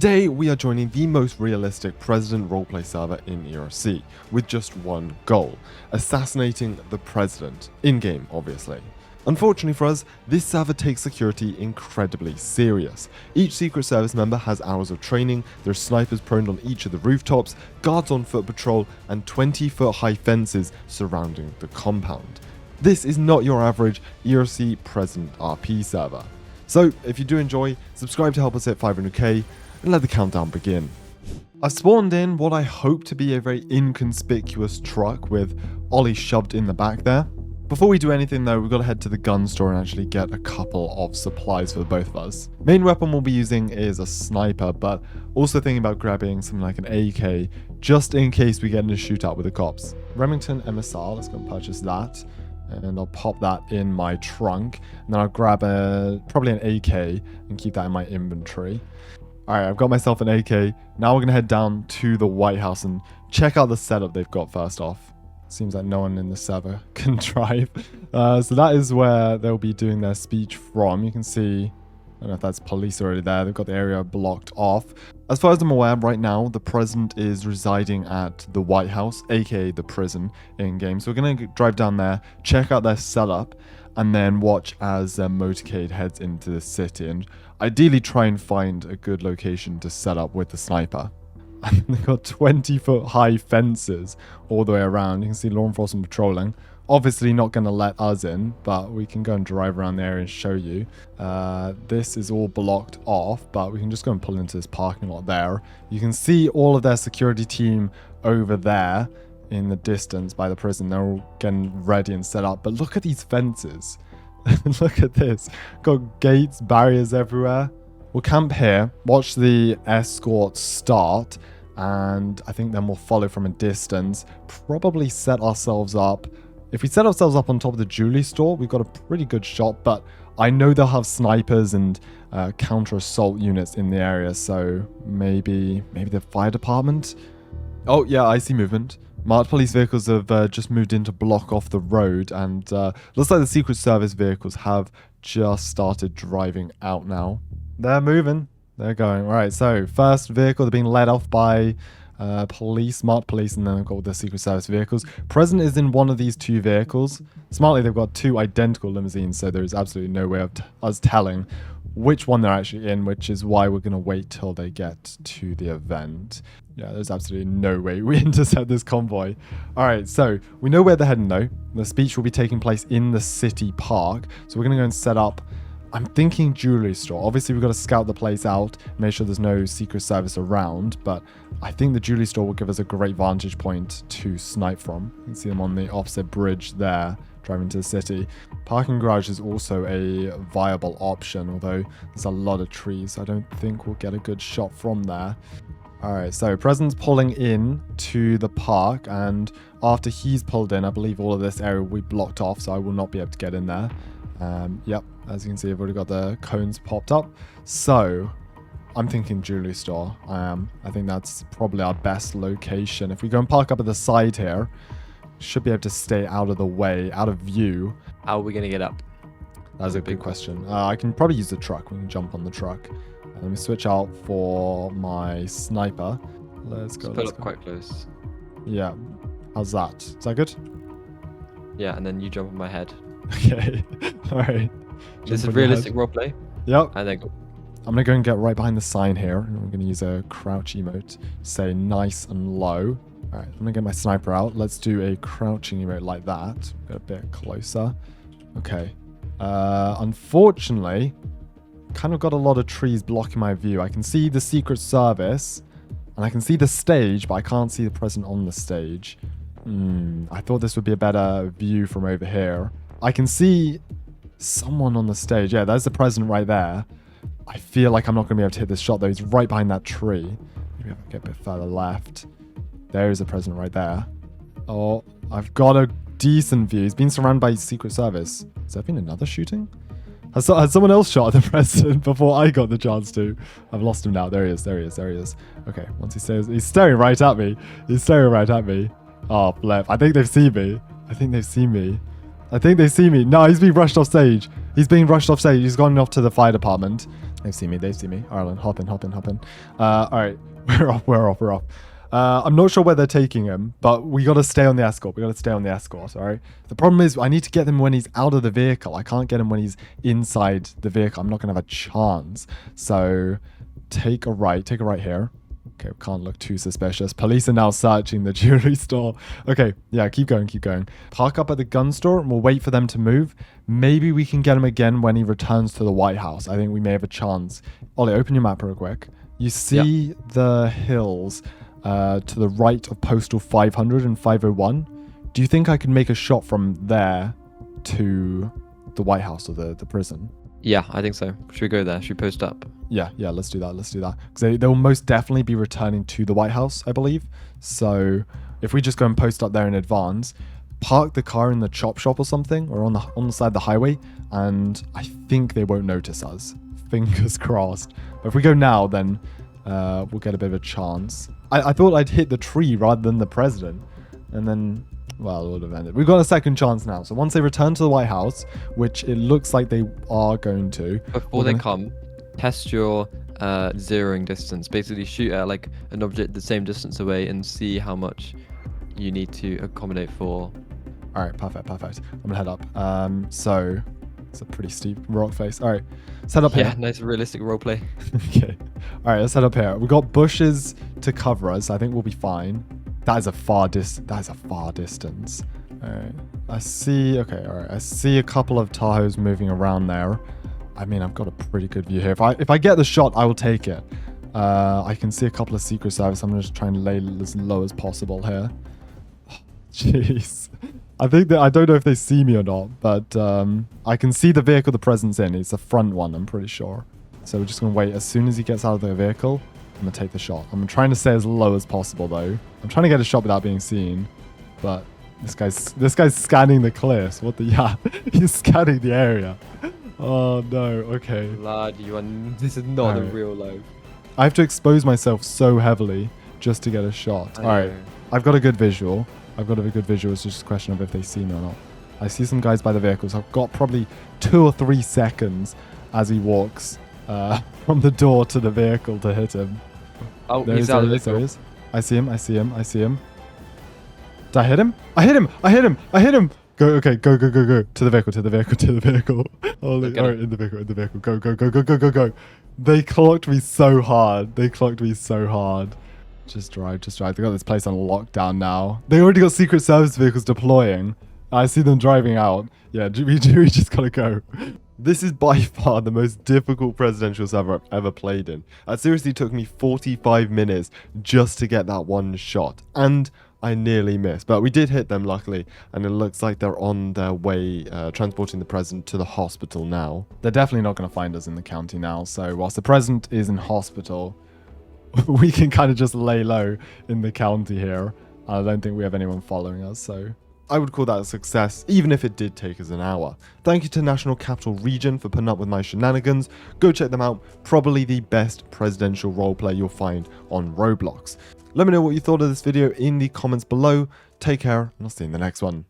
Today we are joining the most realistic president roleplay server in ERLC with just one goal: assassinating the president, in-game obviously. Unfortunately for us, this server takes security incredibly serious. Each Secret Service member has hours of training, there's snipers prone on each of the rooftops, guards on foot patrol, and 20-foot high fences surrounding the compound. This is not your average ERLC President RP server. So if you do enjoy, subscribe to help us hit 500k, and let the countdown begin. I've spawned in what I hope to be a very inconspicuous truck with Ollie shoved in the back there. Before we do anything though, we've got to head to the gun store and actually get a couple of supplies for both of us. Main weapon we'll be using is a sniper, but also thinking about grabbing something like an AK just in case we get in a shootout with the cops. Remington MSR, let's go and purchase that. And I'll pop that in my trunk. And then I'll grab probably an AK and keep that in my inventory. Alright, I've got myself an AK. Now we're going to head down to the White House and check out the setup they've got first off. Seems like no one in the server can drive. So that is where they'll be doing their speech from. You can see, I don't know if that's police already there. They've got the area blocked off. As far as I'm aware, right now, the president is residing at the White House, aka the prison in-game. So we're going to drive down there, check out their setup, and then watch as their motorcade heads into the city. And ideally try and find a good location to set up with the sniper. And they've got 20-foot high fences all the way around. You can see law enforcement patrolling. Obviously not going to let us in, but we can go and drive around the area and show you. This is all blocked off, but we can just go and pull into this parking lot there. You can see all of their security team over there in the distance by the prison. They're all getting ready and set up. But look at these fences. Look at this. Got gates, barriers everywhere. We'll camp here, watch the escort start, and I think then we'll follow from a distance. Probably set ourselves up. If we set ourselves up on top of the jewelry store, we've got a pretty good shot, but I know they'll have snipers and counter-assault units in the area, so maybe the fire department? Oh yeah, I see movement. Marked police vehicles have just moved in to block off the road, and looks like the Secret Service vehicles have just started driving out now. They're moving. They're going. All right, so first vehicle, they're being led off by police, marked police, and then they've got the Secret Service vehicles. President is in one of these two vehicles. Smartly, they've got two identical limousines, so there's absolutely no way of us telling which one they're actually in, which is why we're going to wait till they get to the event. Yeah, there's absolutely no way we intercept this convoy. All right, so we know where they're heading, though. The speech will be taking place in the city park, so we're going to go and set up, I'm thinking jewelry store. Obviously, we've got to scout the place out, make sure there's no Secret Service around, but I think the jewelry store will give us a great vantage point to snipe from. You can see them on the opposite bridge there, driving to the city. Parking garage is also a viable option, although there's a lot of trees. I don't think we'll get a good shot from there. All right, so President's pulling in to the park, and after he's pulled in, I believe all of this area will be blocked off, so I will not be able to get in there. Yep, as you can see, I've already got the cones popped up. So I'm thinking jewelry store. I think that's probably our best location. If we go and park up at the side here, should be able to stay out of the way, out of view. How are we going to get up? That's a good question. I can probably use the truck. We can jump on the truck. Let me switch out for my sniper. Let's go. Pull up quite close. Yeah. How's that? Is that good? Yeah, and then you jump on my head. Okay. All right. This is realistic roleplay. Yep. And then go. I'm going to go and get right behind the sign here. And we're going to use a crouch emote. Say nice and low. All right. I'm going to get my sniper out. Let's do a crouching emote like that. Get a bit closer. Okay. Unfortunately, kind of got a lot of trees blocking my view. I can see the Secret Service and I can see the stage, but I can't see the president on the stage. I thought this would be a better view from over here. I can see someone on the stage. Yeah, there's the president right there. I feel like I'm not going to be able to hit this shot though. He's right behind that tree. Maybe I can get a bit further left. There is the president right there. Oh, I've got a decent view. He's been surrounded by Secret Service. Has there been another shooting? Has someone else shot at the president before I got the chance to? I've lost him now. There he is. There he is. There he is. Okay, once he stares, he's staring right at me. He's staring right at me. Oh, blep. I think they've seen me. I think they've seen me. I think they see me. No, he's being rushed off stage. He's being rushed off stage. He's gone off to the fire department. They've seen me. Ireland, hop in. All right, we're off. I'm not sure where they're taking him, but we got to stay on the escort. All right. The problem is I need to get him when he's out of the vehicle. I can't get him when he's inside the vehicle. I'm not going to have a chance. So take a right here. Okay, we can't look too suspicious. Police are now searching the jewelry store. Okay, yeah, keep going. Park up at the gun store and we'll wait for them to move. Maybe we can get him again when he returns to the White House. I think we may have a chance. Ollie, open your map real quick. You see the hills to the right of Postal 500 and 501. Do you think I can make a shot from there to the White House or the prison? Yeah, I think so. Should we go there? Should we post up? Yeah, let's do that. Because they will most definitely be returning to the White House, I believe. So if we just go and post up there in advance, park the car in the chop shop or something, or on the side of the highway, and I think they won't notice us. Fingers crossed. But if we go now, then we'll get a bit of a chance. I thought I'd hit the tree rather than the president, and then, well, it would have ended. We've got a second chance now. So once they return to the White House, which it looks like they are going to. Before they come, test your zeroing distance. Basically, shoot at like an object the same distance away and see how much you need to accommodate for. All right, perfect. I'm gonna head up. So it's a pretty steep rock face. All right, let's head up here. Yeah, nice realistic roleplay. Okay. All right, let's head up here. We've got bushes to cover us. I think we'll be fine. That is a far distance. All right. I see a couple of Tahoes moving around there. I mean, I've got a pretty good view here. If I get the shot, I will take it. I can see a couple of Secret Service. I'm just trying to lay as low as possible here. Jeez. I don't know if they see me or not, but I can see the vehicle the president's in. It's the front one, I'm pretty sure. So we're just going to wait. As soon as he gets out of the vehicle, I'm going to take the shot. I'm trying to stay as low as possible, though. I'm trying to get a shot without being seen, but this guy's scanning the cliffs. What the... Yeah, he's scanning the area. Oh, no. Okay. Lad, this is not a real life. I have to expose myself so heavily just to get a shot. All right. I've got a good visual. It's just a question of if they see me or not. I see some guys by the vehicles. I've got probably 2 or 3 seconds as he walks from the door to the vehicle to hit him. Oh, he's out of the vehicle. I see him. Did I hit him? I hit him. Go. To the vehicle. Holy, all right, in the vehicle. Go. They clocked me so hard. Just drive. They got this place on lockdown now. They already got Secret Service vehicles deploying. I see them driving out. Yeah, we just gotta go. This is by far the most difficult presidential server I've ever played in. It seriously took me 45 minutes just to get that one shot. And I nearly missed. But we did hit them, luckily. And it looks like they're on their way transporting the president to the hospital now. They're definitely not going to find us in the county now. So whilst the president is in hospital, we can kind of just lay low in the county here. I don't think we have anyone following us, so I would call that a success, even if it did take us an hour. Thank you to National Capital Region for putting up with my shenanigans. Go check them out. Probably the best presidential roleplay you'll find on Roblox. Let me know what you thought of this video in the comments below. Take care, and I'll see you in the next one.